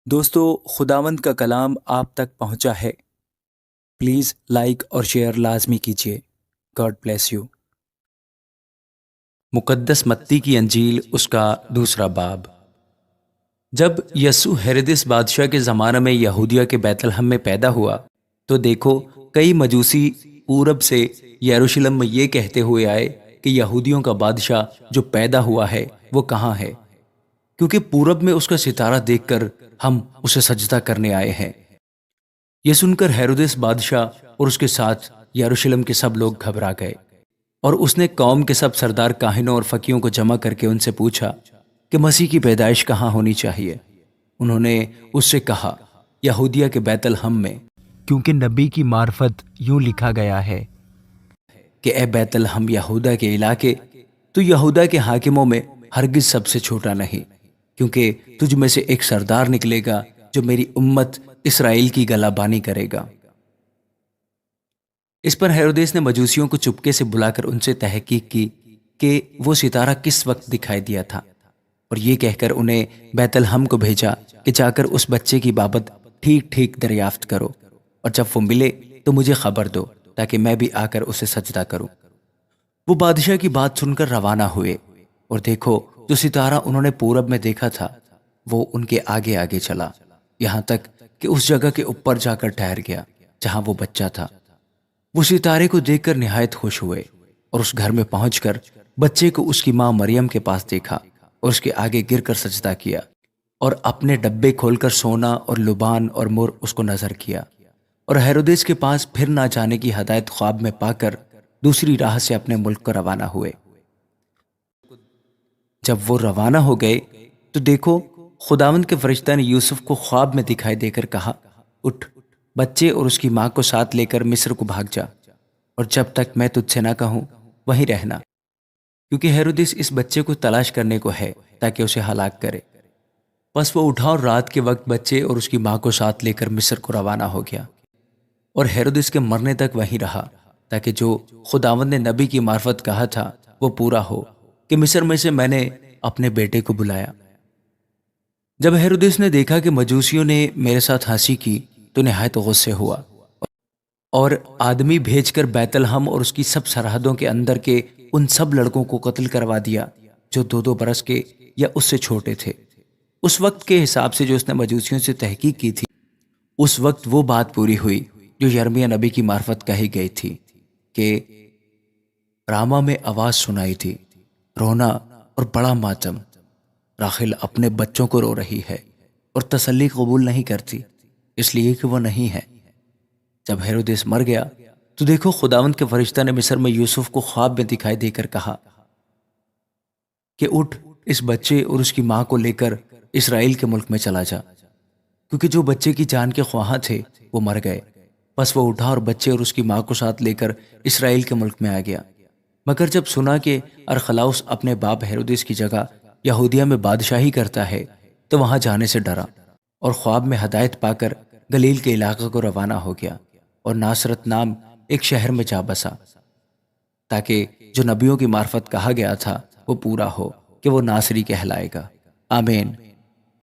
دوستو، خداوند کا کلام آپ تک پہنچا ہے۔ پلیز لائک اور شیئر لازمی کیجیے۔ God bless you. مقدس متی کی انجیل اس کا دوسرا باب۔ جب یسوع ہیرودس بادشاہ کے زمانہ میں یہودیہ کے بیت لحم میں پیدا ہوا تو دیکھو کئی مجوسی پورب سے یروشلم میں یہ کہتے ہوئے آئے کہ یہودیوں کا بادشاہ جو پیدا ہوا ہے وہ کہاں ہے، کیونکہ پورب میں اس کا ستارہ دیکھ کر ہم اسے سجدہ کرنے آئے ہیں۔ یہ سن کر ہیرودس بادشاہ اور اس کے ساتھ یروشلم کے سب لوگ گھبرا گئے، اور اس نے قوم کے سب سردار کاہنوں اور فقیہوں کو جمع کر کے ان سے پوچھا کہ مسیح کی پیدائش کہاں ہونی چاہیے۔ انہوں نے اس سے کہا، یہودیہ کے بیت لحم میں، کیونکہ نبی کی معرفت یوں لکھا گیا ہے کہ اے بیت لحم یہودا کے علاقے، تو یہودا کے حاکموں میں ہرگز سب سے چھوٹا نہیں، کیونکہ تجھ میں سے ایک سردار نکلے گا جو میری امت اسرائیل کی گلہ بانی کرے گا۔ اس پر ہیرودیس نے مجوسیوں کو چپکے سے بلا کر ان سے تحقیق کی کہ وہ ستارہ کس وقت دکھائی دیا تھا، اور یہ کہہ کر انہیں بیت لحم کو بھیجا کہ جا کر اس بچے کی بابت ٹھیک ٹھیک دریافت کرو، اور جب وہ ملے تو مجھے خبر دو تاکہ میں بھی آ کر اسے سجدہ کروں۔ وہ بادشاہ کی بات سن کر روانہ ہوئے، اور دیکھو جو ستارہ انہوں نے پورب میں دیکھا تھا وہ ان کے آگے آگے چلا، یہاں تک کہ اس جگہ کے اوپر جا کر ٹھہر گیا جہاں وہ بچہ تھا۔ وہ ستارے کو دیکھ کر نہایت خوش ہوئے، اور اس گھر میں پہنچ کر بچے کو اس کی ماں مریم کے پاس دیکھا، اور اس کے آگے گر کر سجدہ کیا، اور اپنے ڈبے کھول کر سونا اور لبان اور مر اس کو نظر کیا، اور ہیرودیس کے پاس پھر نہ جانے کی ہدایت خواب میں پا کر دوسری راہ سے اپنے ملک کو روانہ ہوئے۔ جب وہ روانہ ہو گئے تو دیکھو خداوند کے فرشتہ نے یوسف کو خواب میں دکھائی دے کر کہا، اٹھ، بچے اور اس کی ماں کو ساتھ لے کر مصر کو بھاگ جا، اور جب تک میں تجھ سے نہ کہوں وہیں رہنا، کیونکہ ہیرودس اس بچے کو تلاش کرنے کو ہے تاکہ اسے ہلاک کرے۔ پس وہ اٹھا اور رات کے وقت بچے اور اس کی ماں کو ساتھ لے کر مصر کو روانہ ہو گیا، اور ہیرودس کے مرنے تک وہیں رہا، تاکہ جو خداوند نے نبی کی معرفت کہا تھا وہ پورا ہو کہ مصر میں سے میں نے اپنے بیٹے کو بلایا۔ جب ہیرودس نے دیکھا کہ مجوسیوں نے میرے ساتھ ہنسی کی تو نہایت غصے ہوا، اور آدمی بھیج کر بیت لحم اور اس کی سب سرحدوں کے اندر کے ان سب لڑکوں کو قتل کروا دیا جو 2 برس کے یا اس سے چھوٹے تھے۔ اس وقت کے حساب سے جو اس نے مجوسیوں سے تحقیق کی تھی، اس وقت وہ بات پوری ہوئی جو یرمیہ نبی کی معرفت کہی گئی تھی کہ راما میں آواز سنائی تھی، رونا اور بڑا ماتم، راحل اپنے بچوں کو رو رہی ہے اور تسلی قبول نہیں کرتی، اس لیے کہ وہ نہیں ہے۔ جب ہیرودس مر گیا تو دیکھو خداوند کے فرشتہ نے مصر میں یوسف کو خواب میں دکھائی دے کر کہا کہ اٹھ، اس بچے اور اس کی ماں کو لے کر اسرائیل کے ملک میں چلا جا، کیونکہ جو بچے کی جان کے خواہاں تھے وہ مر گئے۔ پس وہ اٹھا اور بچے اور اس کی ماں کو ساتھ لے کر اسرائیل کے ملک میں آ گیا، مگر جب سنا کہ ارخلاؤس اپنے باپ ہیرودس کی جگہ یہودیہ میں بادشاہی کرتا ہے تو وہاں جانے سے ڈرا، اور خواب میں ہدایت پا کر گلیل کے علاقے کو روانہ ہو گیا، اور ناصرت نام ایک شہر میں جا بسا، تاکہ جو نبیوں کی معرفت کہا گیا تھا وہ پورا ہو کہ وہ ناصری کہلائے گا۔ آمین۔